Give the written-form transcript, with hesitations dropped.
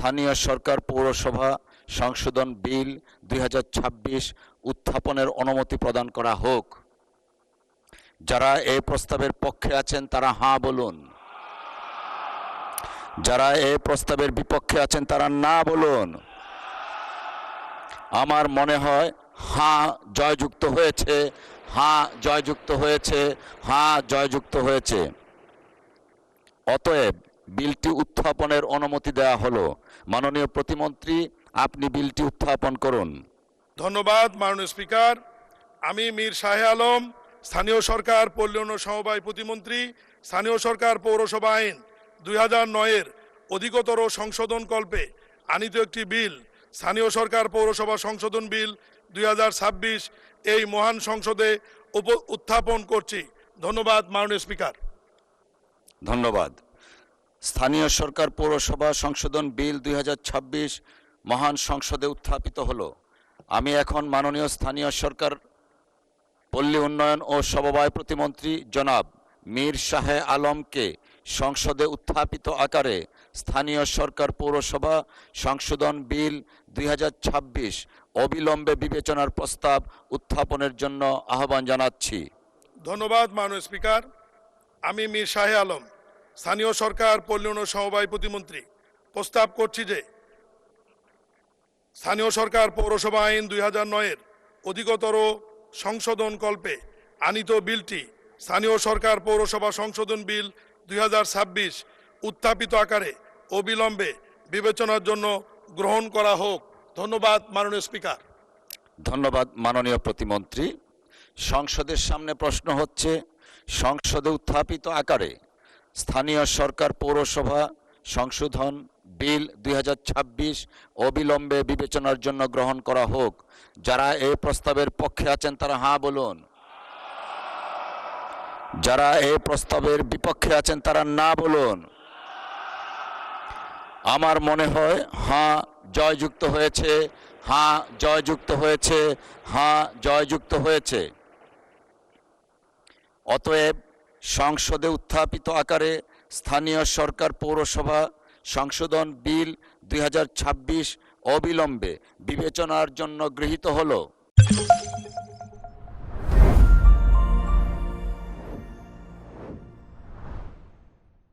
স্থানীয় সরকার পৌরসভা সংশোধন বিল 2026 উত্থাপনের অনুমতি প্রদান করা হোক। যারা এই প্রস্তাবের পক্ষে আছেন তারা হাঁ বলুন। যারা এই প্রস্তাবের বিপক্ষে আছেন তারা না বলুন। আমার মনে হয় হাঁ জয়যুক্ত হয়েছে, হাঁ জয়যুক্ত হয়েছে, হাঁ জয়যুক্ত হয়েছে। অতএব বিলটি উত্থাপনের অনুমতি দেওয়া হলো। মাননীয় প্রতিমন্ত্রী, আপনি বিলটি উত্থাপন করুন। ধন্যবাদ মাননীয় স্পিকার। আমি মীর শাহে আলম, স্থানীয় সরকার পল্লী উন্নয়ন সমবায় প্রতিমন্ত্রী, স্থানীয় সরকার পৌরসভা আইন 2009-এর অধিকতর সংশোধন কল্পে আনিত একটি বিল, স্থানীয় সরকার পৌরসভা সংশোধন বিল 2026 এই মহান সংসদে উত্থাপন করছি। ধন্যবাদ মাননীয় স্পিকার। ধন্যবাদ। স্থানীয় সরকার পৌরসভা সংশোধন বিল 2026 মহান সংসদে উত্থাপিত হলো। আমি এখন মাননীয় স্থানীয় সরকার পল্লী উন্নয়ন ও সমবায় প্রতিমন্ত্রী জনাব মীর শাহে আলমকে সংসদে উত্থাপিত আকারে স্থানীয় সরকার পৌরসভা সংশোধন বিল 2026 অবিলম্বে বিবেচনার প্রস্তাব উত্থাপনের জন্য আহ্বান জানাচ্ছি। ধন্যবাদ মাননীয় স্পিকার। আমি মীর শাহে আলম, স্থানীয় সরকার পল্লী উন্নয়ন সমবায় প্রতিমন্ত্রী, প্রস্তাব করছি যে স্থানীয় সরকার পৌরসভা আইন 2009-এর অধিকতর সংশোধন কল্পে আনিত বিলটি স্থানীয় সরকার পৌরসভা সংশোধন বিল 2026 উত্থাপিত আকারে অবিলম্বে বিবেচনার জন্য গ্রহণ করা হোক। ধন্যবাদ মাননীয় স্পিকার। ধন্যবাদ মাননীয় প্রতিমন্ত্রী। সংসদের সামনে প্রশ্ন হচ্ছে, সংসদে উত্থাপিত আকারে স্থানীয় সরকার পৌরসভা সংশোধন বিল 2026 অবিলম্বে বিবেচনার জন্য গ্রহণ করা হোক। যারা এই প্রস্তাবের পক্ষে আছেন তারা হাঁ বলুন। যারা এই প্রস্তাবের বিপক্ষে আছেন তারা না বলুন। আমার মনে হয় হাঁ জয়যুক্ত হয়েছে, হাঁ জয়যুক্ত হয়েছে, হাঁ জয়যুক্ত হয়েছে। অতএব সংসদে উত্থাপিত আকারে স্থানীয় সরকার পৌরসভা সংশোধন বিল 2026 অবিলম্বে বিবেচনার জন্য গৃহীত হলো।